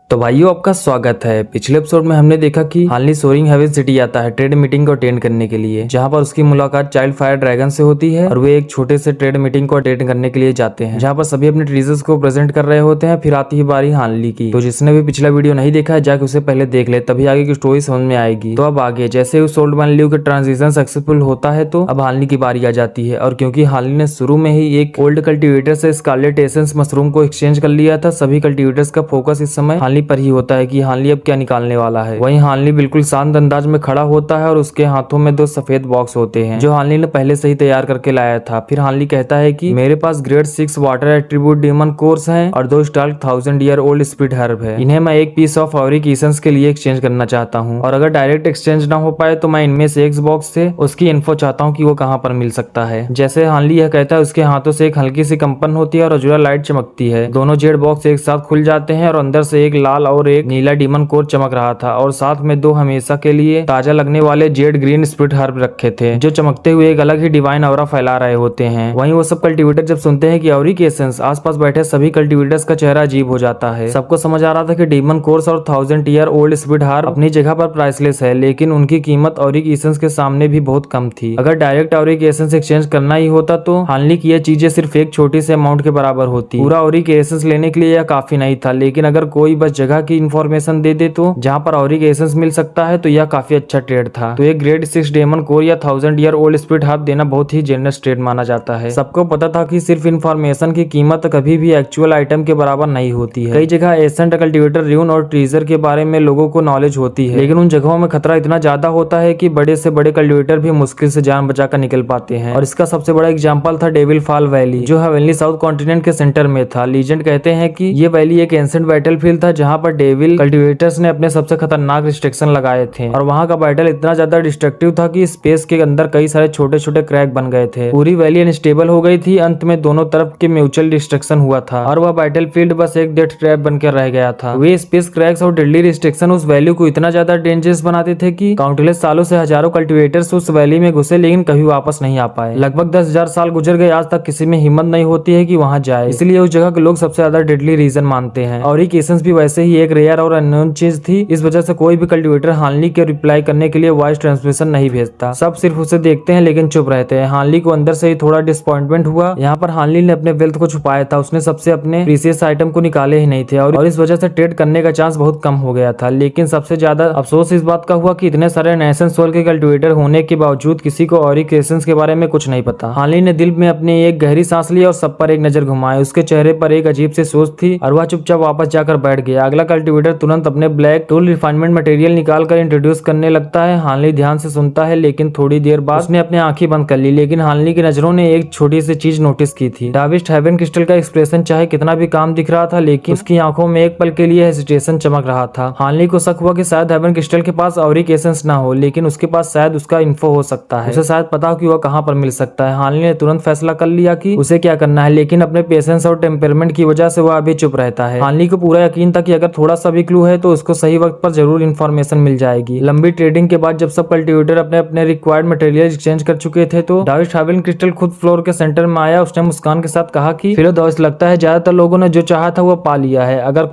तो भाइयों आपका स्वागत है। पिछले एपिसोड में हमने देखा कि हानली सोरिंग हेवन सिटी आता है ट्रेड मीटिंग को अटेंड करने के लिए, जहां पर उसकी मुलाकात चाइल्ड फायर ड्रैगन से होती है और वे एक छोटे से ट्रेड मीटिंग को अटेंड करने के लिए जाते हैं, जहां पर सभी अपने ट्रीजर्स को प्रेजेंट कर रहे होते हैं। फिर आती है बारी हानली की। तो जिसने भी पिछला वीडियो नहीं देखा है जाके उसे पहले देख ले, तभी आगे की स्टोरी समझ में आएगी। तो अब आगे जैसे उस ओल्ड मैन ल्यू का ट्रांजिशन सक्सेसफुल होता है तो अब हानली की बारी आ जाती है। और क्योंकि हानली ने शुरू में ही एक ओल्ड कल्टिवेटर से स्कारलेट एसेंस मशरूम को एक्सचेंज कर लिया था, सभी कल्टिवेटर्स का फोकस इस समय हानली पर ही होता है कि हानली अब क्या निकालने वाला है। वहीं हानली बिल्कुल शांत अंदाज में खड़ा होता है और उसके हाथों में 2 सफेद बॉक्स होते हैं जो हानली ने पहले से ही तैयार करके लाया था। फिर हानली कहता है कि मेरे पास grade 6 water attribute demon cores हैं और 2 स्टार्क 1000 ईयर ओल्ड स्पिरिट हर्ब है। इन्हें मैं एक पीस ऑफ ऑरिक एसेंस के लिए एक्सचेंज करना चाहता हूँ, और अगर डायरेक्ट एक्सचेंज ना हो पाए तो मैं इनमें से एक बॉक्स से उसकी इन्फो चाहता हूँ कि वो कहाँ पर मिल सकता है। जैसे हानली यह कहता है उसके हाथों से एक हल्की सी कंपन होती है और अजूरा लाइट चमकती है। दोनों जेड बॉक्स एक साथ खुल जाते हैं और अंदर से एक लाल और एक नीला डीमन कोर चमक रहा था, और साथ में 2 हमेशा के लिए ताजा लगने वाले जेड ग्रीन स्पिरिट हर्ब रखे थे जो चमकते हुए एक अलग ही डिवाइन ऑरा फैला रहे होते हैं। वहीं वो सब कल्टिवेटर जब सुनते हैं कि ऑरिक एसेंस, आसपास बैठे सभी कल्टिवेटर्स का चेहरा अजीब हो जाता है। सबको समझ आ रहा था कि डीमन कोर्स और 1000 ईयर ओल्ड स्पिरिट हर्ब अपनी जगह पर प्राइसलेस है, लेकिन उनकी कीमत ऑरिक एसेंस के सामने भी बहुत कम थी। अगर डायरेक्ट ऑरिक एसेंस एक्सचेंज करना ही होता तो हानली की यह चीजें सिर्फ एक छोटी से अमाउंट के बराबर होती। पूरा ऑरिक एसेंस लेने के लिए यह काफी नहीं था, लेकिन अगर कोई बस जगह की इंफॉर्मेशन दे दे तो जहाँ पर ऑरिक एसेंस मिल सकता है तो यह काफी अच्छा ट्रेड था। तो एक ग्रेड 6 डेमन कोर या 1000 ईयर ओल्ड स्पिरिट हर्ब देना बहुत ही जेनरस ट्रेड माना जाता है। सबको पता था कि सिर्फ इंफॉर्मेशन की कीमत कभी भी एक्चुअल आइटम के बराबर नहीं होती है। कई जगह एसेंट कल्टिवेटर र्यून और ट्रीजर के बारे में लोगों को नॉलेज होती है, लेकिन उन जगहों में खतरा इतना ज्यादा होता है कि बड़े से बड़े कल्टिवेटर भी मुश्किल से जान बचाकर निकल पाते हैं। और इसका सबसे बड़ा एग्जाम्पल था डेविल फॉल वैली, जो हेवनली साउथ कॉन्टिनेंट के सेंटर में था। लीजेंड कहते हैं कि ये वैली एक एंसेंट बैटलफील्ड था जहाँ पर डेविल कल्टिवेटर्स ने अपने सबसे खतरनाक रिस्ट्रिक्शन लगाए थे, और वहाँ का बैटल इतना ज्यादा डिस्ट्रक्टिव था कि स्पेस के अंदर कई सारे छोटे छोटे क्रैक बन गए थे। पूरी वैली अनस्टेबल हो गई थी। अंत में दोनों तरफ के म्यूचुअल डिस्ट्रक्शन हुआ था और वह बैटलफील्ड बस एक डेथ ट्रैप बनकर रह गया था। वे स्पेस क्रैक्स और डेडली रिस्ट्रिक्शन उस वैली को इतना ज्यादा डेंजरस बनाते थे कि काउंटलेस सालों से हजारों कल्टिवेटर्स उस वैली में घुसे लेकिन कभी वापस नहीं आ पाए। लगभग 10,000 साल गुजर गए, आज तक किसी में हिम्मत नहीं होती है कि वहां जाए। इसलिए उस जगह के लोग सबसे ज्यादा डेडली रीजन मानते हैं। ऑरिक एसेंस भी वैसे ही एक रेयर और अननोन चीज थी। इस वजह से कोई भी कल्टिवेटर हानली के रिप्लाई करने के लिए वॉइस ट्रांसमिशन नहीं भेजता। सब सिर्फ उसे देखते हैं लेकिन चुप रहते हैं। हानली को अंदर से ही थोड़ा डिसअपॉइंटमेंट हुआ। यहाँ पर हानली ने अपने वेल्थ को छुपाया था, उसने सबसे अपने प्रीशियस आइटम को निकाले ही नहीं थे, और इस वजह से ट्रेड करने का चांस बहुत कम हो गया था। लेकिन सबसे ज्यादा अफसोस इस बात का हुआ कि इतने सारे नेशन सोल के कल्टिवेटर होने के बावजूद किसी को ऑरिक एसेंस के बारे में कुछ नहीं पता। हानली ने दिल में अपनी एक गहरी सांस ली और सब पर एक नजर घुमाई। उसके चेहरे पर एक अजीब सी सोच थी और वह चुपचाप वापस जाकर बैठ गया। अगला कल्टिवेटर तुरंत अपने ब्लैक टूल रिफाइनमेंट मटेरियल निकालकर इंट्रोड्यूस करने लगता है। हानली ध्यान से सुनता है, लेकिन थोड़ी देर बाद उसने अपनी आंखें बंद कर ली। लेकिन हानली की नजरों ने एक छोटी सी चीज नोटिस की थी। डाविस्ट हेवन क्रिस्टल का एक्सप्रेशन चाहे कितना भी काम दिख रहा था, लेकिन उसकी आंखों में एक पल के लिए हेजिटेशन चमक रहा था। हानली को शक हुआ कि शायद हेवन क्रिस्टल के पास ऑरिक एसेंस ना हो, लेकिन उसके पास शायद उसका इन्फो हो सकता है। उसे शायद पता हो कि वह कहाँ पर मिल सकता है। हानली ने तुरंत फैसला कर लिया कि उसे क्या करना है, लेकिन अपने पेशेंस और टेम्परमेंट की वजह से वह अभी चुप रहता है। हानली को पूरा यकीन था कि अगर थोड़ा सा भी क्लू है तो उसको सही वक्त पर जरूर इन्फॉर्मेशन मिल जाएगी। लंबी ट्रेडिंग के बाद जब सब कल्टिवेटर अपने अपने रिक्वायर्ड मटेरियल एक्सचेंज कर चुके थे तो डाविस्ट हेवन क्रिस्टल खुद फ्लोर के सेंटर में आया। उसने मुस्कान के साथ कहा कि फिर दोस्त, लगता है ज्यादातर लोगों ने जो चाहा था वो पा लिया है। अगर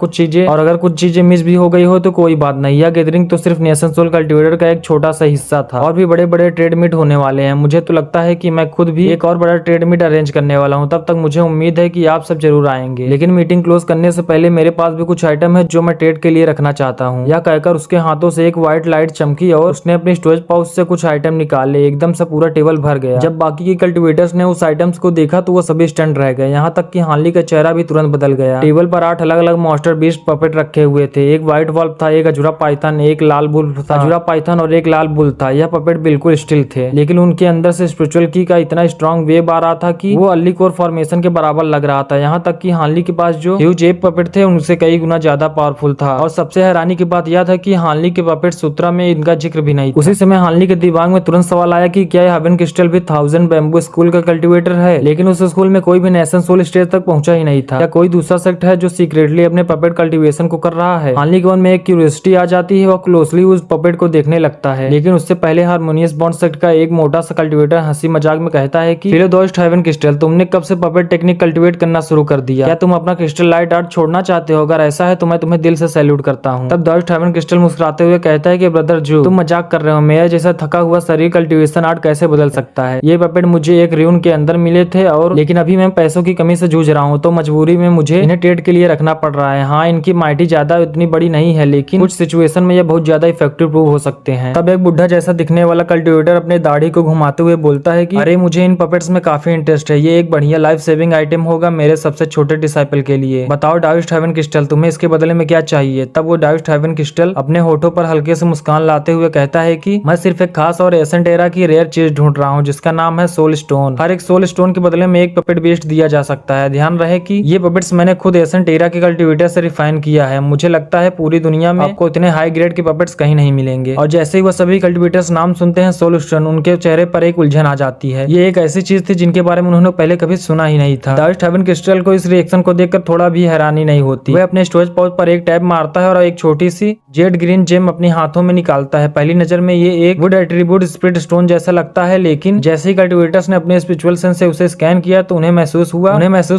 कुछ चीजें मिस भी हो गई हो तो कोई बात नहीं। यह गैदरिंग तो सिर्फ नेशन सोल कल्टिवेटर का एक छोटा सा हिस्सा था, और भी बड़े बड़े ट्रेड मीट होने वाले हैं। मुझे तो लगता है कि मैं खुद भी एक और बड़ा ट्रेड मीट अरेंज करने वाला हूँ। तब तक मुझे उम्मीद है कि आप सब जरूर आएंगे, लेकिन मीटिंग क्लोज करने से पहले मेरे पास भी कुछ आइटम है जो मैं ट्रेड के लिए रखना चाहता हूँ। यह कहकर उसके हाथों से एक व्हाइट लाइट चमकी और उसने अपने स्टोरेज पाउच से कुछ आइटम निकाले। एकदम से पूरा टेबल भर गया। जब बाकी के कल्टिवेटर्स ने उस आइटम्स को देखा तो वो सभी स्टंट रह गए, यहाँ तक कि हानली का चेहरा भी तुरंत बदल गया। टेबल पर 8 अलग अलग मॉन्स्टर बीस्ट पपेट रखे हुए थे। एक व्हाइट वॉल्फ था, एक अजूरा पाइथन, एक लाल बुल था, अजूरा पाइथन और एक लाल बुल था। यह पपेट बिल्कुल स्टिल थे, लेकिन उनके अंदर से स्पिरिचुअल की का इतना स्ट्रॉन्ग वेव आ रहा था कि वो अल्ली कोर फॉर्मेशन के बराबर लग रहा था। यहाँ तक कि हानली के पास जो ह्यूज एप पपेट थे उनसे कई गुना ज्यादा पावरफुल था। और सबसे हैरानी की बात यह था कि हानली के पपेट सूत्रा में इनका जिक्र भी नहीं। उसी समय हानली के दिमाग में तुरंत सवाल आया कि क्या हेवन क्रिस्टल भी 1000 बैम्बू स्कूल का कल्टिवेटर है, लेकिन उस स्कूल में कोई भी नेशन सोल स्टेज तक पहुंचा ही नहीं था। या कोई दूसरा सेक्ट है जो सीक्रेटली अपने पपेट कल्टिवेशन को कर रहा है। हानली के मन में एक क्यूरियोसिटी आ जाती है। वह क्लोजली उस पपेट को देखने लगता है, लेकिन उससे पहले हार्मोनियस बॉन्ड सेक्ट का एक मोटा सा कल्टिवेटर हंसी मजाक में कहता है कि फिलोदोस्ट हेवन क्रिस्टल, तुमने कब से पपेट टेक्निक कल्टिवेट करना शुरू कर दिया? क्या तुम अपना क्रिस्टल लाइट आर्ट छोड़ना चाहते हो? अगर ऐसा है तो मैं तुम्हें दिल से सैल्यूट करता हूँ। तब दाविश हेवन क्रिस्टल मुस्कुराते हुए कहता है कि ब्रदर जू, तुम मजाक कर रहे हो, मेरा जैसा थका हुआ शरीर कल्टीवेशन आर्ट कैसे बदल सकता है। ये पपेट मुझे एक र्यून के अंदर मिले थे और लेकिन अभी मैं पैसों की कमी से जूझ रहा हूँ, तो मजबूरी में मुझे इन्हें ट्रेड के लिए रखना पड़ रहा है। हाँ, इनकी माइटी ज्यादा इतनी बड़ी नहीं है, लेकिन कुछ सिचुएशन में ये बहुत ज्यादा इफेक्टिव प्रूव हो सकते हैं। तब एक बुढ़ा जैसा दिखने वाला कल्टीवेटर अपने दाढ़ी को घुमाते हुए बोलता है कि अरे मुझे इन पपेट्स में काफी इंटरेस्ट है, ये एक बढ़िया लाइफ सेविंग आइटम होगा मेरे सबसे छोटे डिसाइपल के लिए। बताओ दाविश हेवन क्रिस्टल, तुम्हें इसके बदले में क्या चाहिए। तब वो दाविश हेवन क्रिस्टल अपने होठों पर हल्के से मुस्कान लाते हुए कहता है कि मैं सिर्फ एक खास और एसेंट एरा की रेयर चीज ढूंढ रहा हूँ जिसका नाम है सोल स्टोन। हर एक सोल स्टोन के बदले में एक पपेट बेस्ट दिया जा सकता है। ध्यान रहे कि ये पपेट्स मैंने खुद एसेंट एरा के कल्टीवेटर से रिफाइन किया है। मुझे लगता है पूरी दुनिया में आपको इतने हाई ग्रेड के पपेट्स कहीं नहीं मिलेंगे। और जैसे ही वह सभी कल्टीवेटर्स नाम सुनते हैं सोल स्टोन, उनके चेहरे पर एक उलझन आ जाती है। ये एक ऐसी चीज थी जिनके बारे में उन्होंने पहले कभी सुना ही नहीं था। दाविश हेवन क्रिस्टल को इस रिएक्शन को देखकर थोड़ा भी हैरानी नहीं होती। वह अपने स्टोरेज पाउच पर एक टैब मारता है और एक छोटी सी जेड ग्रीन जेम अपने हाथों में निकालता है। पहली नजर में ये एक वुड एट्रीब्यूट स्प्लिट स्टोन जैसा लगता है, लेकिन जैसे ही कल्टीवेटर्स ने अपने स्पिरिचुअल सेंस से उसे स्कैन किया तो उन्हें महसूस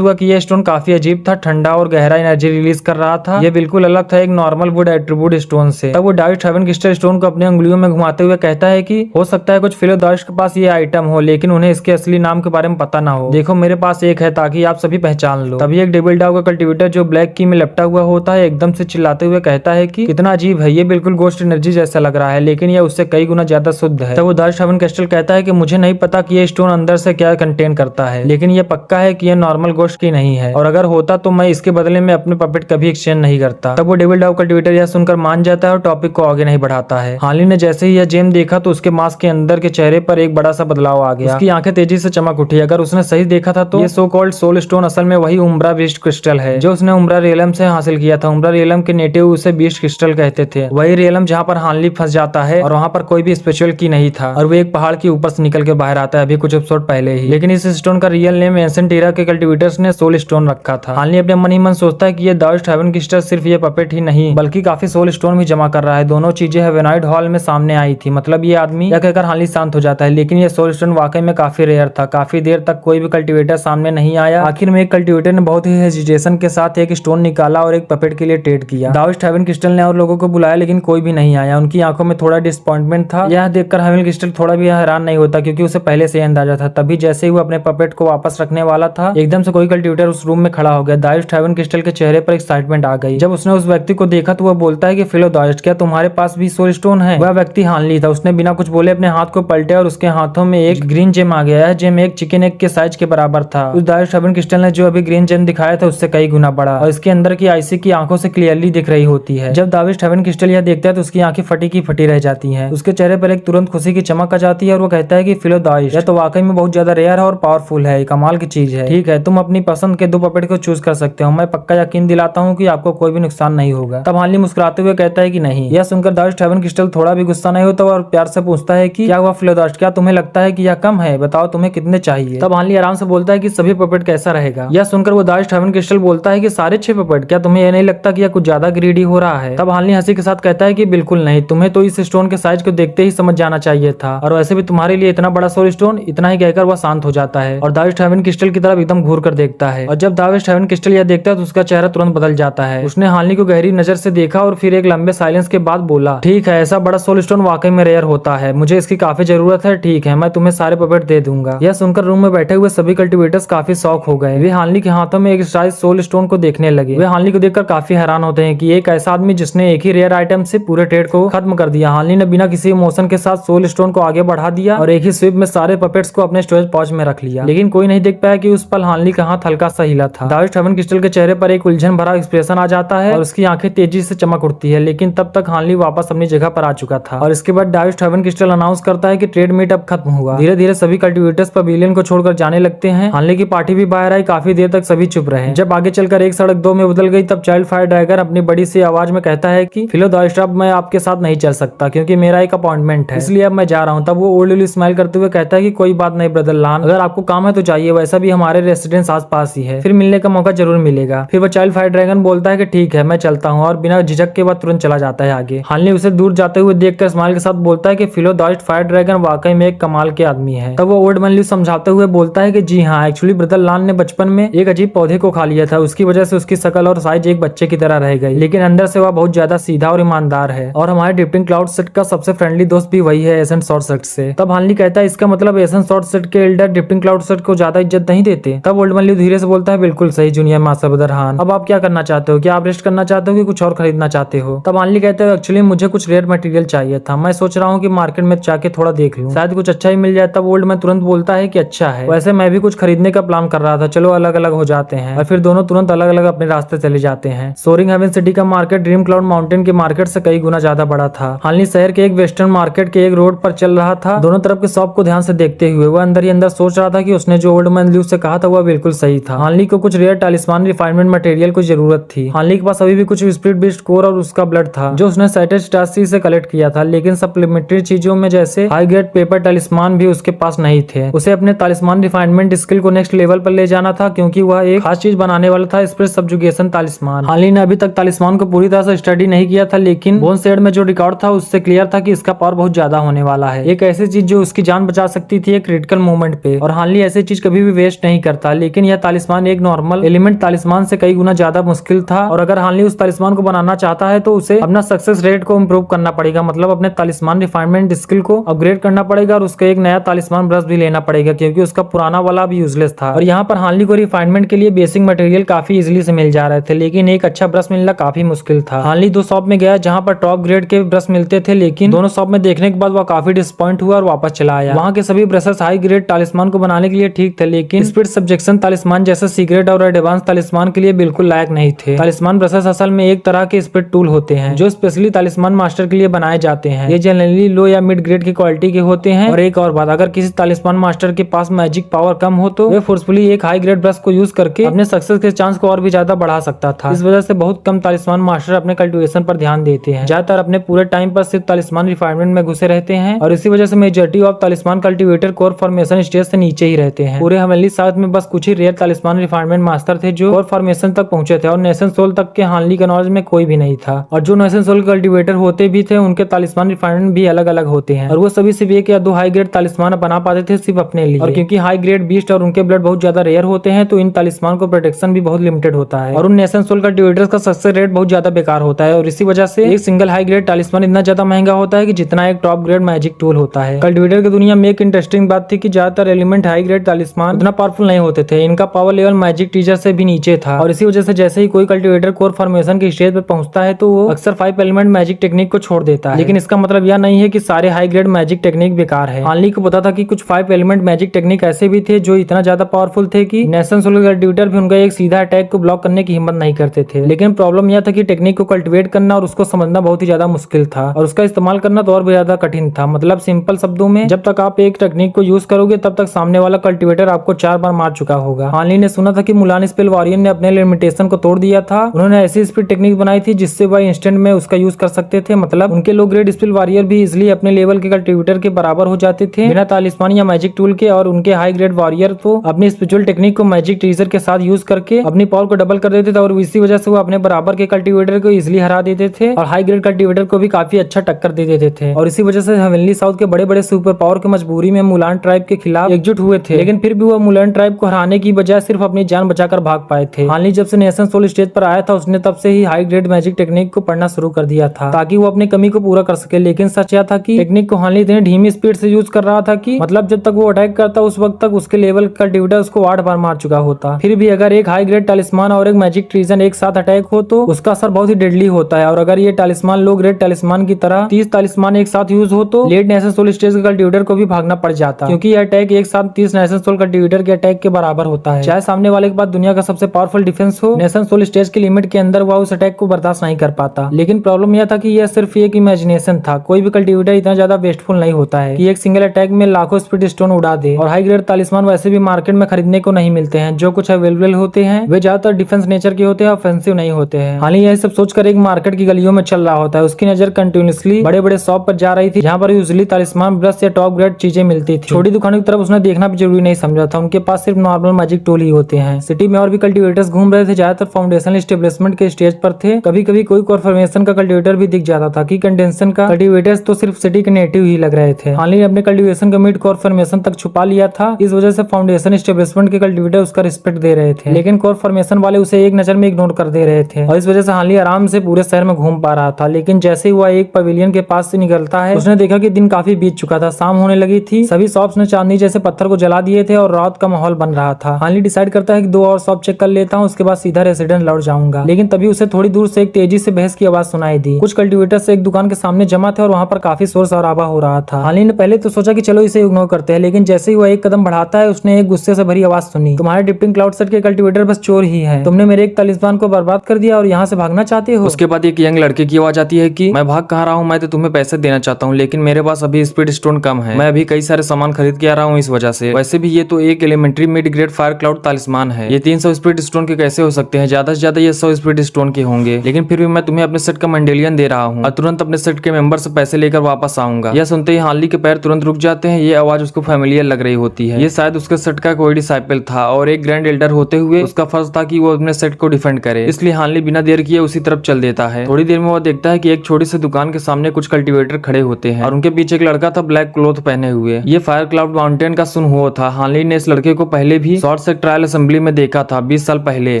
हुआ कि यह स्टोन काफी अजीब था, ठंडा और गहरा एनर्जी रिलीज कर रहा था। यह बिल्कुल अलग था एक नॉर्मल वुड एट्रीब्यूट स्टोन से। तब वो दाविश हेवन क्रिस्टल स्टोन को अपने उंगलियों में घुमाते हुए कहता है कि हो सकता है कुछ फिलो दाविश के पास ये आइटम हो, लेकिन उन्हें इसके असली नाम के बारे में पता ना हो। देखो मेरे पास एक है ताकि आप सभी पहचान लो। तभी एक डेविल डॉग का कल्टीवेटर जो ब्लैक की में लपटा हुआ होता है एकदम से चिल्लाते हुए कहता है कि कितना अजीब है, ये बिल्कुल गोस्ट एनर्जी जैसा लग रहा है, लेकिन यह उससे कई गुना ज्यादा शुद्ध है। तब वो दाविश हेवन क्रिस्टल कहता है कि मुझे नहीं पता कि ये स्टोन अंदर से क्या कंटेन करता है, लेकिन ये पक्का है कि यह नॉर्मल गोस्ट की नहीं है, और अगर होता तो मैं इसके बदले में अपने पपेट कभी एक्सचेंज नहीं करता। तब वो डेविल डॉग कल्टीवेटर यह सुनकर मान जाता है और टॉपिक को आगे नहीं बढ़ाता है। हार्ली ने जैसे ही यह जेम देखा तो उसके मास्क के अंदर के चेहरे पर एक बड़ा सा बदलाव आ गया। उसकी आंखें तेजी से चमक उठी। अगर उसने सही देखा था तो ये सो कॉल्ड सोल स्टोन असल में वही उम्ब्रा बीस्ट क्रिस्टल है जो उसने उम्ब्रा रियलम से हासिल किया था। उम्ब्रा रियलम के नेटिव उसे बीस्ट क्रिस्टल कहते थे। वही रियलम जहाँ पर हार्ली फंस जाता है और वहाँ पर कोई भी स्पेशल की नहीं था और वो एक पहाड़ के ऊपर से निकल के बाहर आता है अभी कुछ एपिसोड पहले ही। लेकिन इस स्टोन का रियल नेम एंसेंट एरा के कल्टीवेटर्स ने सोल स्टोन रखा था। हार्ली अपने मन ही मन सोचता है कि ये दाविश हेवन क्रिस्टल सिर्फ ये पपेट ही नहीं बल्कि काफी सोल स्टोन भी जमा कर रहा है। दोनों चीजें हेवेनाइट हॉल में सामने आई थी। मतलब ये आदमी यह कहकर हार्ली शांत हो जाता है, लेकिन ये सोल स्टोन वाकई में काफी रेयर था। काफी देर तक कोई भी कल्टीवेटर सामने नहीं आया। आखिर में एक कल्टीवेटर ने बहुत ही हेजिटेशन के साथ एक स्टोन निकाला और एक पपेट के लिए ट्रेड किया। दाविश हेवन क्रिस्टल ने और लोगों को बुलाया लेकिन कोई भी नहीं आया। उनकी आंखों में थोड़ा डिसअपॉइंटमेंट था। यह देखकर हेवन क्रिस्टल थोड़ा भी हैरान नहीं होता क्योंकि उसे पहले से अंदाजा था। तभी जैसे ही वो अपने पपेट को वापस रखने वाला था एकदम से कोई कल्टीवेटर उस रूम में खड़ा हो गया। दाविश हेवन क्रिस्टल के चेहरे पर एक्साइटमेंट आ गई। जब उसने उस व्यक्ति को देखा तो वह बोलता है कि फिलो दाविश, क्या तुम्हारे पास भी सोल स्टोन है। वह व्यक्ति हार्ली था। उसने बिना कुछ बोले अपने हाथ को पलटे और उसके हाथों में एक ग्रीन जेम आ गया है। जेम एक चिकन एग के साइज के बराबर था। उस दाविश हेवन क्रिस्टल ने जो अभी ग्रीन जेम दिखाया था उससे कई गुना बड़ा और इसके अंदर की आईसी की आंखों से क्लियरली दिख रही होती है। जब दाविश हेवन क्रिस्टल यह देखता है तो उसकी आंखें फटी की फटी रह जाती हैं। उसके चेहरे पर एक तुरंत खुशी की चमक आ जाती है और वो कहता है कि फिलो दाविश, यह तो वाकई में बहुत ज्यादा रेयर है और पावरफुल है, कमाल की चीज है। ठीक है, तुम अपनी पसंद के 2 पपेट को चूज कर सकते हो। मैं पक्का यकीन दिलाता हूँ कि आपको कोई भी नुकसान नहीं होगा। तब हार्ली मुस्कुराते हुए कहता है कि नहीं। यह सुनकर दाविश हेवन क्रिस्टल थोड़ा भी गुस्सा नहीं होता और प्यार से पूछता है कि क्या हुआ फिलो दाविश, क्या तुम्हें लगता है कि यह कम है? बताओ तुम्हें कितने चाहिए। तब हार्ली आराम से बोलता है कि सभी पपेट कैसा रहेगा। यह सुनकर वो दाविश हेवन क्रिस्टल बोलता है कि सारे 6 पपेट। क्या तुम्हें यह नहीं लगता कि यह कुछ ज्यादा ग्रीडी हो रहा है? तब हार्ली हंसी के साथ कहता है कि बिल्कुल नहीं, तुम्हें तो इस स्टोन के साइज को देखते ही समझ जाना चाहिए था, और वैसे भी तुम्हारे लिए इतना बड़ा सोल स्टोन। इतना ही कहकर वह शांत हो जाता है और दाविश हेवन क्रिस्टल की तरफ एकदम घूर कर देखता है। और जब दाविश हेवन क्रिस्टल यह देखता है तो उसका चेहरा तुरंत बदल जाता है। उसने हार्ली को गहरी नजर से देखा और फिर एक लंबे साइलेंस के बाद बोला, ठीक है, ऐसा बड़ा सोल स्टोन वाकई में रेयर होता है, मुझे इसकी काफी जरूरत है। ठीक है, मैं तुम्हें सारे पपेट दे दूंगा। यह सुनकर रूम में बैठे हुए सभी कल्टीवेटर्स काफी शॉक हो गए। वे हार्ली के हाथों में एक साइज सोल स्टोन को देखने लगे। वे हार्ली को देखकर काफी हैरान होते हैं कि एक ऐसा आदमी जिसने एक ही रेयर आइटम से पूरे ट्रेड को खत्म कर दिया। हार्ली ने बिना किसी इमोशन के साथ सोल स्टोन को आगे बढ़ा दिया और एक ही स्वीप में सारे पपेट्स को अपने स्टोरेज पाउच में रख लिया। लेकिन कोई नहीं देख पाया कि उस पल हार्ली का हाथ हल्का सा हिला था। दाविश हेवन क्रिस्टल के चेहरे पर एक उलझन भरा एक्सप्रेशन आ जाता है और उसकी आंखें तेजी से चमक उठती है, लेकिन तब तक हार्ली वापस अपनी जगह पर आ चुका था। और इसके बाद दाविश हेवन क्रिस्टल अनाउंस करता है कि ट्रेड मीट अब खत्म हुआ। धीरे धीरे सभी कल्टीवेटर्स पवेलियन को छोड़कर जाने लगते हैं। हार्ली की पार्टी भी बाहर आई। काफी देर तक सभी चुप रहे। जब आगे चलकर एक सड़क 2 में बदल गई तब चाइल्ड फायर ड्रैगन अपनी बड़ी सी आवाज में कहता है कि फिलो दाविश, अब मैं आपके साथ नहीं चल सकता क्योंकि मेरा एक अपॉइंटमेंट है, इसलिए अब मैं जा रहा हूँ। तब वो ओल्डली स्माइल करते हुए कहता है कि कोई बात नहीं ब्रदर लान, अगर आपको काम है तो जाइए, वैसा भी हमारे रेसिडेंस आस पास ही है, फिर मिलने का मौका जरूर मिलेगा। फिर वो चाइल्ड फायर ड्रैगन बोलता है कि ठीक है मैं चलता हूँ और बिना झिझक के बाद तुरंत चला जाता है आगे। हार्ली उसे दूर जाते हुए देखकर स्माइल के साथ बोलता है कि फिलो दाविश फायर ड्रैगन वाकई में एक कमाल के आदमी है। तब वो ओल्ड मैन समझाते हुए बोलता है कि जी हाँ, एक्चुअली ब्रदर लान ने बचपन में एक अजीब पौधे को खा लिया था, उसकी वजह से उसकी शकल और साइज एक बच्चे की तरह रह गई, लेकिन अंदर से वह बहुत ज्यादा सीधा और ईमानदार है। और हमारे ड्रिफ्टिंग क्लाउड सेट का सबसे फ्रेंडली दोस्त भी वही है एसेंट शॉर्ट सेट से। तब हानली कहता है इसका मतलब एसेंट शॉर्ट सेट के एल्डर ड्रिफ्टिंग क्लाउड सेट को ज्यादा इज्जत नहीं देते। तब ओल्ड मैन ल्यू धीरे से बोलता है बिल्कुल सही जूनियर मास्टर ब्रदर हान, अब आप क्या करना चाहते हो? क्या आप रेस्ट करना चाहते हो कि कुछ और खरीदना चाहते हो? तब हानली कहते हैं एक्चुअली मुझे कुछ रेयर मटेरियल चाहिए था, मैं सोच रहा हूँ कि मार्केट में जाके थोड़ा देख लूं, शायद कुछ अच्छा ही मिल जाए। तब ओल्ड मैन तुरंत बोलता है कि अच्छा है, वैसे मैं भी कुछ खरीदने का प्लान कर रहा था, चलो अलग अलग हो जाते हैं। और फिर दोनों तुरंत अलग अलग अपने रास्ते चले जाते हैं। सोरिंग हेवन सिटी का मार्केट ड्रीम क्लाउड माउंटेन के मार्केट से कई गुना ज्यादा बड़ा था। हानली शहर के एक वेस्टर्न मार्केट के एक रोड पर चल रहा था। दोनों तरफ के शॉप को ध्यान से देखते हुए वह अंदर ही अंदर सोच रहा था कि उसने जो ओल्ड मैन ल्यू से कहा था वह बिल्कुल सही था। हानली को कुछ रेयर टालिस्मान रिफाइनमेंट मटेरियल की जरूरत थी। हानली के पास अभी भी कुछ स्पिरिट बीस्ट कोर और उसका ब्लड था जो उसने साइटेड स्टासी से कलेक्ट किया था, लेकिन सप्लीमेंट्री चीजों में जैसे हाई ग्रेड पेपर टालिस्मान भी उसके पास नहीं थे। उसे अपने टालिस्मान रिफाइनमेंट स्किल को नेक्स्ट लेवल पर ले जाना था, क्योंकि वह एक खास चीज बनाने वाला था, स्पिरिट सब्जुगेशन टालिस्मान। हानली ने अभी तक टालिस्मान को पूरी तरह से स्टडी नहीं किया था, लेकिन बोन शेड में जो रिकॉर्ड था उससे क्लियर था कि इसका पावर बहुत ज्यादा होने वाला है। एक ऐसी चीज जो उसकी जान बचा सकती थी एक क्रिटिकल मोमेंट पे, और हानली ऐसी चीज कभी भी वेस्ट नहीं करता। लेकिन यह टालिस्मान एक नॉर्मल एलिमेंट टालिस्मान से कई गुना ज्यादा मुश्किल था, और अगर हानली उस टालिस्मान को बनाना चाहता है तो उसे अपना सक्सेस रेट को इम्प्रूव करना पड़ेगा, मतलब अपने टालिस्मान रिफाइनमेंट स्किल को अपग्रेड करना पड़ेगा, और उसका एक नया टालिस्मान ब्रश भी लेना पड़ेगा क्योंकि उसका पुराना वाला भी यूजलेस था। और यहाँ पर हानली को रिफाइनमेंट के लिए बेसिक मटेरियल काफी इजीली से मिल जा रहे थे, लेकिन एक अच्छा ब्रश मिलना काफी मुश्किल था। हानली दो शॉप में गया जहाँ पर टॉप ग्रेड के ब्रश मिलते थे, लेकिन दोनों शॉप में देखने के बाद वह काफी डिसअपॉइंट हुआ और वापस चला आया। वहाँ के सभी ब्रशेस हाई ग्रेड टालिस्मान को बनाने के लिए ठीक थे, लेकिन स्पिरिट सब्जेक्शन टालिस्मान जैसे सीक्रेट और एडवांस टालिस्मान के लिए बिल्कुल लायक नहीं थे। टालिस्मान ब्रशेस असल में एक तरह के स्पिरिट टूल होते हैं जो स्पेशली टालिस्मान मास्टर के लिए बनाए जाते हैं। ये जनरली लो या मिड ग्रेड की क्वालिटी के होते हैं। और एक और बात, अगर किसी टालिस्मान मास्टर के पास मैजिक पावर कम हो तो वे फोर्सफुली एक हाई ग्रेड ब्रश को यूज करके अपने सक्सेस के चांस को और भी ज्यादा बढ़ा सकता था। इस वजह से बहुत कम टालिस्मान मास्टर अपने कल्टिवेशन पर ध्यान देते हैं, ज्यादातर अपने पूरे टाइम पर सिर्फ टालिस्मान रिफाइनमेंट में घुसे रहते हैं, और इसी वजह से majority of talisman cultivator core formation stage से नीचे ही रहते हैं। पूरे हवेली साउथ में बस कुछ ही रेयर टालिस्मान रिफाइनमेंट मास्टर थे जो कोर फॉर्मेशन तक पहुंचे थे, और नेशन सोल तक के हानली के नॉलेज में कोई भी नहीं था। और जो नेशन सोल कल्टिवेटर होते भी थे उनके टालिस्मान रिफाइनमेंट भी अलग अलग होते हैं, और वो सभी सिर्फ एक या दो हाई ग्रेड टालिस्मान बना पाते थे सिर्फ अपने लिए। और क्योंकि हाई ग्रेड बीस्ट और उनके ब्लड बहुत ज्यादा रेयर होते हैं तो इन टालिस्मान को प्रोटेक्शन भी बहुत लिमिटेड होता है, और उन नेशन सोल कल्टिवेटर्स का सक्सेस रेट बहुत ज्यादा बेकार होता है। और इसी वजह से एक सिंगल हाई ग्रेड टालिस्मान इतना ज्यादा महंगा होता है कि जितना एक टॉप ग्रेड मैजिक टूल होता है। कल्टिवेटर की दुनिया में एक इंटरेस्टिंग बात थी कि ज्यादातर एलिमेंट हाई ग्रेड टालिस्मान उतना पावरफुल नहीं होते थे, इनका पावर लेवल मैजिक टीचर से भी नीचे था। और इसी वजह से जैसे ही कोई कल्टिवेटर कोर फॉर्मेशन की स्टेज पर पहुंचता है तो वो अक्सर 5 एलिमेंट मैजिक टेक्निक को छोड़ देता है। लेकिन इसका मतलब यह नहीं है कि सारे हाई ग्रेड मैजिक टेक्निक बेकार है। हानली को पता था कि कुछ 5 एलिमेंट मैजिक टेक्निक ऐसे भी थे जो इतना ज्यादा पावरफुल थे कि नेशन सोल कल्टिवेटर भी उनका एक सीधा अटैक को ब्लॉक करने की हिम्मत नहीं करते थे। लेकिन प्रॉब्लम यह था कि टेक्निक को कल्टिवेट करना और उसको समझना बहुत ही ज्यादा मुश्किल था, और उसका इस्तेमाल करना तो और भी ज्यादा कठिन था। मतलब सिंपल शब्दों में, जब तक आप एक टेक्निक को यूज करोगे तब तक सामने वाला कल्टिवेटर आपको 4 बार मार चुका होगा। हानली ने सुना था कि मुलान स्पेल वॉरियर ने अपने लिमिटेशन को तोड़ दिया था। उन्होंने ऐसी स्पीड टेक्निक बनाई थी जिससे वह इंस्टेंट में उसका यूज कर सकते थे, मतलब उनके लो ग्रेड स्पेल वॉरियर भी इजिली अपने लेवल के कल्टिवेटर के बराबर हो जाते थे बिना टालिस्मान या मैजिक टूल के। और उनके हाई ग्रेड वॉरियर तो अपनी स्पिरिचुअल टेक्निक को मैजिक ट्रीजर के साथ यूज करके अपनी पावर को डबल कर देते थे, और इसी वजह से वो अपने बराबर के कल्टिवेटर को इजिली हरा देते थे और हाई ग्रेड कल्टिवेटर को भी काफी अच्छा टक्कर दे देते थे। और इसी वजह से हवेली साउथ के बड़े बड़े सुपर पावर की मजबूरी में मुलान ट्राइब के खिलाफ एकजुट हुए थे, लेकिन फिर भी वो मुलान ट्राइब को हराने की बजाय सिर्फ अपनी जान बचाकर भाग पाए थे। हानली जब से नेशन सोल स्टेज पर आया था उसने तब से ही हाई ग्रेड मैजिक टेक्निक को पढ़ना शुरू कर दिया था ताकि वो अपनी कमी को पूरा कर सके। लेकिन सच यह था कि टेक्निक को हानली इतनी धीमी स्पीड से यूज कर रहा था कि मतलब जब तक वो अटैक करता उस वक्त तक उसके लेवल कल्टिवेटर उसको 8 बार मार चुका होता। फिर भी अगर एक हाई ग्रेड टालिस्मान और एक मैजिक ट्रीजन एक साथ अटैक हो तो उसका असर बहुत ही डेडली होता है, और अगर ये टालिस्मान लो ग्रेड टालिस्मान की तरह 30 टालिस्मान एक साथ यूज हो तो लेट नेशन सोल स्टेज के कल्टिवेटर को भी भागना पड़ जाता, क्योंकि यह अटैक एक साथ 30 नेशन सोल कल्टिवेटर के अटैक के बराबर होता है। चाहे सामने वाले के पास दुनिया का सबसे पावरफुल डिफेंस हो, नेशन सोल स्टेज की लिमिट के अंदर वह उस अटैक को बर्दाश्त नहीं कर पाता। लेकिन प्रॉब्लम यह था कि यह सिर्फ एक इमेजिनेशन था, कोई भी कल्टिवेटर इतना ज्यादा वेस्टफुल नहीं होता है कि एक सिंगल अटैक में लाखों स्पीड स्टोन उड़ा दे। और हाई ग्रेड टालिस्मान वैसे भी मार्केट में खरीदने को नहीं मिलते हैं, जो कुछ अवेलेबल होते हैं वे ज्यादातर डिफेंस नेचर के होते हैं, ऑफेंसिव नहीं होते हैं। हाल ही यही सब सोचकर एक मार्केट की गलियों में चल रहा होता है, उसकी नजर कंटिन्यूसली बड़े बड़े शॉप पर जा रही थी जहाँ पर यूजुअली टालिस्मान ब्रश या टॉप ग्रेड चीजें मिलती थी। छोटी दुकानों की तरफ उसने देखना भी जरूरी नहीं समझा था, उनके पास सिर्फ नॉर्मल मैजिक टूल ही होते हैं। सिटी में और भी कल्टिवेटर्स घूम रहे थे, ज्यादातर फाउंडेशनल एस्टेब्लिशमेंट के स्टेज पर थे। कभी कभी कोई कॉर्पोरेशन का कल्टिवेटर भी दिख जाता था कि कंडेंसन का कल्टिवेटर्स तो सिर्फ सिटी के नेटिव ही लग रहे थे। हाल ही अपने कल्टिवेशन का मिड कोर फॉर्मेशन तक छुपा लिया था, इस वजह से फाउंडेशन एस्टेब्लिशमेंट के कल्टिवेटर उसका रिस्पेक्ट दे रहे थे, लेकिन कोर फॉर्मेशन वाले उसे एक नजर में इग्नोर कर दे रहे थे और इस वजह से हार्ली आराम से पूरे शहर में घूम पा रहा था। लेकिन जैसे ही वह एक पवेलियन के पास से निकलता है, उसने देखा कि दिन काफी बीत चुका था, शाम होने लगी थी, सभी शॉप्स ने चांदी जैसे पत्थर को जला दिए थे और रात का माहौल बन रहा था। हार्ली डिसाइड करता है कि 2 और शॉप चेक कर लेता हूँ, उसके बाद सीधा रेसिडेंट लौट जाऊंगा। लेकिन तभी उसे थोड़ी दूर से एक तेजी से बहस की आवाज सुनाई दी। कुछ कल्टिवेटर्स एक दुकान के सामने जमा थे और वहाँ पर काफी शोर शराबा हो रहा था। हार्ली ने पहले तो सोचा कि चलो इसे इग्नोर करते हैं, लेकिन जैसे ही वह एक कदम बढ़ाता है, उसने एक गुस्से से भरी आवाज सुनी, तुम्हारे ड्रिफ्टिंग क्लाउड सेट के कल्टिवेटर बस चोर ही है, तुमने मेरे एक तालिस्मान को बर्बाद कर दिया और यहाँ से भागना चाहते हो। उसके बाद एक यंग लड़के की आवाज आती है कि मैं भाग कहाँ रहा हूँ, मैं तो तुम्हें पैसे देना चाहता हूँ, लेकिन मेरे पास अभी स्पीड स्टोन कम है, मैं अभी कई सारे सामान खरीद के आ रहा हूँ इस वजह से। वैसे भी ये तो एक elementary mid grade fire cloud talisman है, ये 300 स्पीड स्टोन के कैसे हो सकते हैं, ज्यादा से ज्यादा ये 100 स्पीड स्टोन के होंगे, लेकिन फिर भी मैं तुम्हें अपने सेट का मंडेलियन दे रहा हूँ और तुरंत अपने सेट के मेंबर से पैसे लेकर वापस आऊंगा। यह सुनते ही हार्ली के पैर तुरंत रुक जाते हैं। ये आवाज उसको फैमिलियर लग रही होती है। ये शायद उसके सेट का कोई डिसाइपल था और एक ग्रैंड एल्डर होते हुए उसका फर्ज था कि वो अपने सेट को डिफेंड करे, इसलिए हार्ली बिना देर किए उसी तरफ चल देता है। थोड़ी देर में वो देखता है कि एक छोटी सी दुकान के सामने कुछ कल्टिवेटर खड़े होते हैं और उनके पीछे एक लड़का था ब्लैक क्लॉथ पहने हुए। ये फायर क्लाउड माउंटेन का सुनहो था। हार्ली ने इस लड़के को पहले भी शॉर्ट से ट्रायल असेंबली में देखा था 20 साल पहले।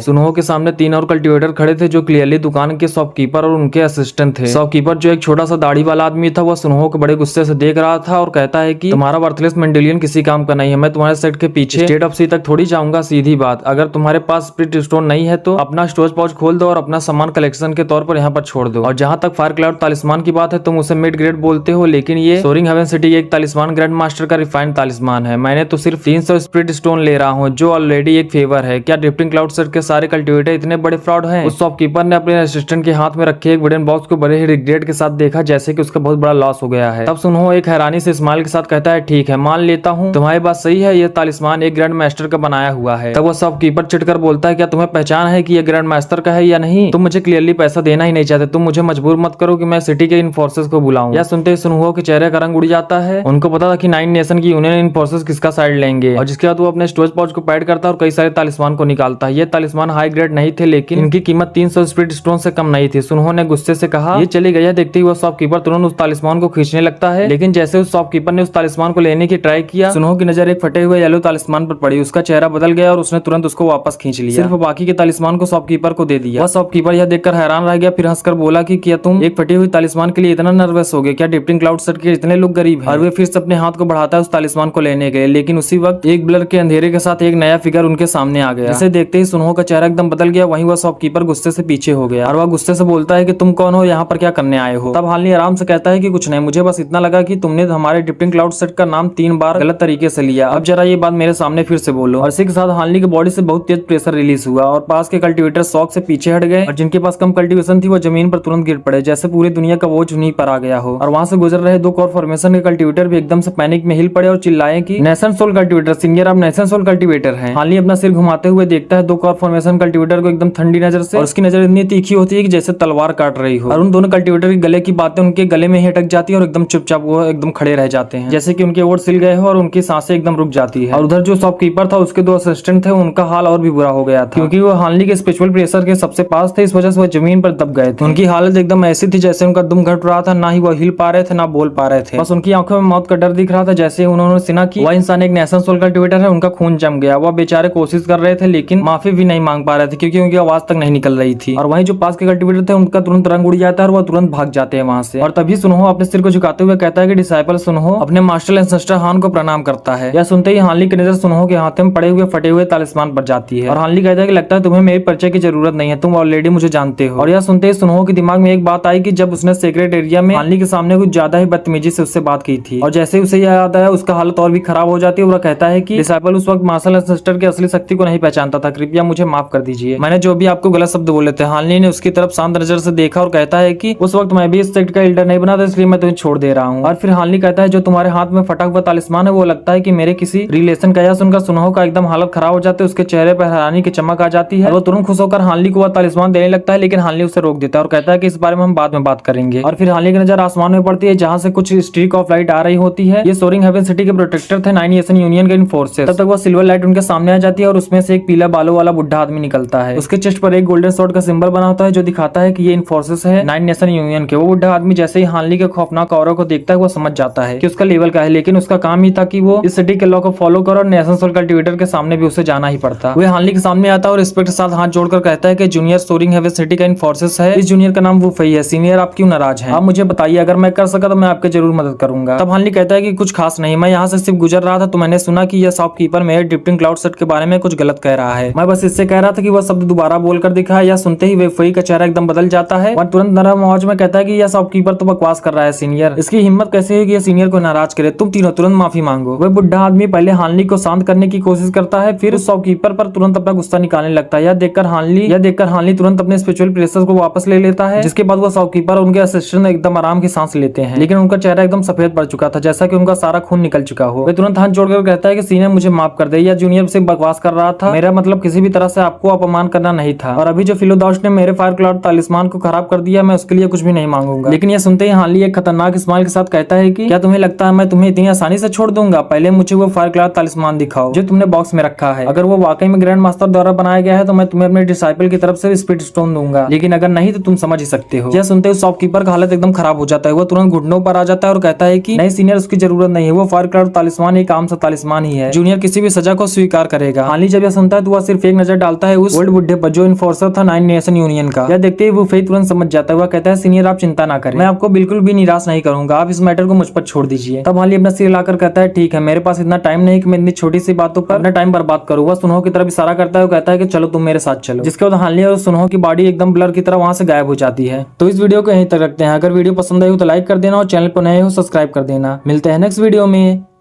सुनहो के सामने 3 और कल्टिवेटर खड़े थे जो क्लियरली दुकान के शॉपकीपर और उनके असिस्टेंट थे। शॉपकीपर जो एक छोटा सा दाढ़ी वाला आदमी था, वह सुनहो को बड़े गुस्से से देख रहा था और कहता है कि तुम्हारा वर्थलेस मेंडेलियन किसी काम का नहीं है, मैं तुम्हारे सेट के पीछे स्टेट ऑफ सी तक थोड़ी जाऊंगा। सीधी बात, अगर तुम्हारे पास स्पिरिट स्टोन नहीं है तो अपना स्टोरेज पाउच खोल दो और अपना सामान कलेक्शन के तौर पर यहाँ पर छोड़ दो। और जहाँ तक फायर क्लाउड तालिस्मान की बात है, तुम उसे मिड ग्रेड बोलते हो, लेकिन ये सोरिंग हेवन सिटी एक तालिस्मान ग्रैंड मास्टर का रिफाइंड तालिस्मान है। मैंने तो सिर्फ 300 स्पिरिट स्टोन ले रहा हूँ जो ऑलरेडी एक फेवर है। क्या ड्रिफ्टिंग क्लाउड सेट के सारे कल्टिवेटर इतने बड़े फ्रॉड हैं? उस शॉपकीपर ने अपने असिस्टेंट के हाथ में रखे एक वुडन बॉक्स को बड़े ही रिग्रेट के साथ देखा, जैसे कि उसका बहुत बड़ा लॉस हो गया है। तब सुनो एक हैरानी से स्माइल के साथ कहता है, ठीक है मान लेता हूँ तुम्हारी बात सही है, ये तालिस्मान एक ग्रैंड मास्टर का बनाया हुआ है। तब वो शॉपकीपर चिढ़कर बोलता है, क्या तुम्हें पहचान है कि ये ग्रैंड मास्टर का है या नहीं? तुम मुझे क्लियरली पैसा देना ही नहीं चाहते, तुम मुझे मजबूर मत करो कि मैं सिटी के इन फोर्सेस को बुलाऊं। या सुनते ही सुनहुओ के चेहरे का रंग उड़ जाता है। उनको पता था कि 9 नेशन की यूनियन इन फोर्सेस किसका साइड लेंगे। और जिसके बाद वो अपने स्टोरेज पाउच को पैड करता है और कई सारे तालिस्मान को निकालता है। ये तालिस्मान हाई ग्रेड नहीं थे, लेकिन इनकी कीमत 300 स्पिरिट स्टोन से कम नहीं थी। सुनहो ने गुस्से से कहा, ये चली गई। देखते ही वो शॉपकीपर तुरंत उस तालिस्मान को खींचने लगता है, लेकिन जैसे उस शॉपकीपर ने उस तालिस्मान को लेने की ट्राई किया, सुनहो की नजर एक फटे हुए येलो तालिस्मान पर पड़ी। उसका चेहरा बदल गया और उसने तुरंत उसको वापस खींच लिया। सिर्फ बाकी के तालिस्मान को शॉपकीपर को दे दिया। वह शॉपकीपर यह देखकर हैरान रह गया, फिर हंसकर बोला कि क्या तुम एक फटी हुई तालिस्मान के लिए इतना नर्वस हो गए? क्या ड्रिफ्टिंग क्लाउड सेट के इतने लोग गरीब हैं? और वे फिर से अपने हाथ को बढ़ाता है उस तालिस्मान को लेने के लिए, लेकिन उसी वक्त एक ब्लर के अंधेरे के साथ एक नया फिगर उनके सामने आ गया। जिसे देखते ही सुनहो का चेहरा एकदम बदल गया। वहीं वह शॉपकीपर गुस्से से पीछे हो गया और वह गुस्से से बोलता है कि तुम कौन हो, यहाँ पर क्या करने आए हो? तब हार्ली आराम से कहता है कि कुछ नहीं, मुझे बस इतना लगा कि तुमने हमारे ड्रिफ्टिंग क्लाउड सेट का नाम 3 बार गलत तरीके से लिया। अब जरा ये बात मेरे सामने फिर से बोलो। और इसी के साथ हार्ली की बॉडी से बहुत तेज प्रेशर रिलीज हुआ और पास के कल्टिवेटर शॉक से पीछे हट गए और जिनके पास कम कल्टिवेशन थी वो जमीन पर तुरंत गिर पड़े, जैसे पूरी दुनिया का बोझ उन्हीं पर आ गया हो। और वहां से गुजर रहे 2 कोर फॉर्मेशन के कल्टिवेटर भी एकदम से पैनिक में हिल पड़े और चिल्लाए कि नेशन सोल कल्टिवेटर सिंगर, अब नेशन सोल कल्टिवेटर है। हार्ली अपना सिर घुमाते हुए देखता है 2 कोर फॉर्मेशन कल्टिवेटर को एकदम ठंडी नजर से, और उसकी नजर इतनी तीखी होती है कि जैसे तलवार काट रही हो। और उन दोनों कल्टिवेटर के गले की बातें उनके गले में ही अटक जाती है और एकदम चुपचाप वो एकदम खड़े रह जाते हैं, जैसे कि उनके ओट सिल गए हो और उनकी सांसें एकदम रुक जाती है। और उधर जो शॉपकीपर था उसके 2 असिस्टेंट थे, उनका हाल और भी बुरा हो गया था, क्योंकि वो हार्ली के स्पिरिचुअल प्रेशर के सबसे पास थे, इस वजह से वो जमीन पर दब गए थे। उनकी हालत एकदम ऐसी थी जैसे उनका दम घट रहा था, ना ही वो हिल पा रहे थे ना बोल पा रहे थे। बस उनकी आंखों में मौत का डर दिख रहा था। जैसे उन्होंने सुना कि वह इंसान एक नेशन सोल कल्टिवेटर है, उनका खून जम गया। वह बेचारे कोशिश कर रहे थे लेकिन माफी भी नहीं मांग पा रहे थे, क्योंकि उनकी आवाज तक नहीं निकल रही थी। और वहीं जो पास के कल्टिवेटर थे उनका तुरंत रंग उड़ जाता है और वह तुरंत भाग जाते हैं वहां से। और तभी सुनहो अपने सिर को झुकाते हुए कहता है कि डिसाइपल सुनहो अपने मास्टर एंसेस्टर हान को प्रणाम करता है। यह सुनते ही हार्ली की नजर सुनहो के हाथ में पड़े हुए फटे हुए तालिस्मान पर जाती है और हार्ली कहता है कि लगता है तुम्हें मेरे परिचय की जरूरत नहीं है, तुम ऑलरेडी मुझे जानते हो। और यह सुनते ही सुनहो के दिमाग में एक बात आई कि जब उसने सीक्रेट एरिया में हार्ली के सामने कुछ ज्यादा ही बदतमीजी से उससे बात की थी, और जैसे उसे यह याद आया उसका हालत और भी खराब हो जाती है। वह कहता है कि डिसाइपल उस वक्त मार्शल एंसेस्टर की असली शक्ति को नहीं पहचानता था, कृपया मुझे माफ कर दीजिए, मैंने जो भी आपको गलत शब्द बोले थे। हार्ली ने उसकी तरफ शांत नजर से देखा और कहता है कि उस वक्त मैं भी इस सेक्ट का एल्डर नहीं बना था, इसलिए मैं तुम्हें छोड़ दे रहा हूँ। और फिर हार्ली कहता है जो तुम्हारे हाथ में फटा हुआ तालिस्मान है वो लगता है कि मेरे किसी रिलेशन का। यह सुनकर सुनहो का एकदम हालत खराब हो जाती है, उसके चेहरे पर हैरानी की चमक आ जाती है। वो तुरंत खुश होकर हार्ली को वह तालिस्मान देने लगता है, लेकिन हार्ली उसे रोक देता है और कहता है कि इस बारे में हम बाद में बात करेंगे। और फिर हार्ली की नजर आसमान में पड़ती है जहाँ से कुछ स्ट्रीक ऑफ लाइट आ रही होती है। ये सोरिंग हेवन सिटी के प्रोटेक्टर थे 9 नेशन यूनियन के इन फोर्सेस। तब तक वो सिल्वर लाइट उनके सामने आ जाती है और उसमें से एक पीला बालों वाला बुढ़ा आदमी निकलता है। उसके चेस्ट पर एक गोल्डन स्वॉर्ड का सिंबल बना होता है जो दिखाता है कि ये इन फोर्सेस है 9 नेशन यूनियन के। वो बुढ़ा आदमी जैसे ही हार्ली के खौफनाक ऑरा को देखता है वो समझ जाता है कि उसका लेवल का है, लेकिन उसका काम ही था कि वो इस सिटी के लॉ को फॉलो करे और नेशन सोल कल्टिवेटर के सामने भी उसे जाना ही पड़ता। वो हार्ली के सामने आता है और रिस्पेक्ट के साथ हाथ जोड़कर कहता है कि जूनियर सोरिंग हेवन सिटी का इन्फोर्सेस है, इस जूनियर का नाम वुफई है। सीनियर आप क्यों नाराज हैं? आप मुझे बताइए, अगर मैं कर सका तो मैं आपके जरूर मदद करूंगा। तब हानली कहता है कि कुछ खास नहीं, मैं यहाँ से सिर्फ गुजर रहा था तो मैंने सुना कि यह shopkeeper mayor drifting cloud set के बारे में कुछ गलत कह रहा है। मैं बस इससे कह रहा था कि वह शब्द दोबारा बोलकर दिखा। या सुनते ही वुफई का चेहरा एकदम बदल जाता है। वह तुरंत नरम आवाज में कहता है कि यह शॉपकीपर तो बकवास कर रहा है सीनियर, इसकी हिम्मत कैसे हुई कि यह सीनियर को नाराज करे? तुम तीनों तुरंत माफी मांगो। वह बुढ़ा आदमी पहले हानली को शांत करने की कोशिश करता है, फिर उस शॉपकीपर पर तुरंत अपना गुस्सा निकालने लगता है। यह देखकर हानली तुरंत अपने स्पिरिचुअल प्रेशर को वापस ले लेता है, जिसके बाद वो शॉपकीपर और उनके असिस्टेंट एकदम आराम की सांस लेते हैं। लेकिन उनका चेहरा एकदम सफेद पड़ चुका था, जैसा कि उनका सारा खून निकल चुका हो। वे तुरंत हाथ जोड़कर कहता है कि सीनियर मुझे माफ कर दे, या जूनियर से बकवास कर रहा था, मेरा मतलब किसी भी तरह से आपको अपमान करना नहीं था। और अभी जो फिलोदास ने मेरे फायर क्लाउड तालिस्मान को खराब कर दिया, मैं उसके लिए कुछ भी नहीं मांगूंगा। लेकिन यह सुनते ही हानली एक खतरनाक स्माइल के साथ कहता है कि क्या तुम्हें लगता है मैं तुम्हें इतनी आसानी से छोड़ दूंगा? पहले मुझे वो फायर क्लाउड तालिस्मान दिखाओ जो तुमने बॉक्स में रखा है। अगर वो वाकई में ग्रैंड मास्टर द्वारा बनाया गया है तो मैं तुम्हें अपने डिसाइपल की तरफ से स्पिरिट स्टोन दूंगा, लेकिन अगर नहीं तो तुम समझ ही सकते हो। यह सुनते ही शॉपकीपर का हालत एकदम खराब हो जाता है। वो तुरंत घुटनों पर आ जाता है और कहता है कि नहीं सीनियर, उसकी जरूरत नहीं है, वो फायर क्लाउड तालिस्मान एक आम सा तालिस्मान ही है, जूनियर किसी भी सजा को स्वीकार करेगा। हानली जब यह सुनता है तो वह सिर्फ एक नजर डालता है उस ओल्ड बुड्ढे पर जो इन्फोर्सर था 9 नेशन यूनियन का। यह देखते ही वुफई तुरंत समझ जाता है। वह कहता है सीनियर आप चिंता ना करें, मैं आपको बिल्कुल भी निराश नहीं करूंगा, आप इस मैटर को मुझ पर छोड़ दीजिए। तब हानली अपना सिर हिलाकर कहता है ठीक है, मेरे पास इतना टाइम नहीं कि मैं इतनी छोटी सी बातों पर अपना टाइम बर्बाद करूँ। वह सुनहो की तरफ इशारा करता है और कहता है कि चलो तुम मेरे साथ चलो, जिसके बाद हानली और सुनहो की बॉडी एकदम ब्लर की तरह वहां से गायब हो जाती है। तो इस वीडियो को यहीं तक रखते हैं। अगर वीडियो पसंद आई हो तो लाइक कर देना और चैनल पर नए हो सब्सक्राइब कर देना। मिलते हैं नेक्स्ट वीडियो में।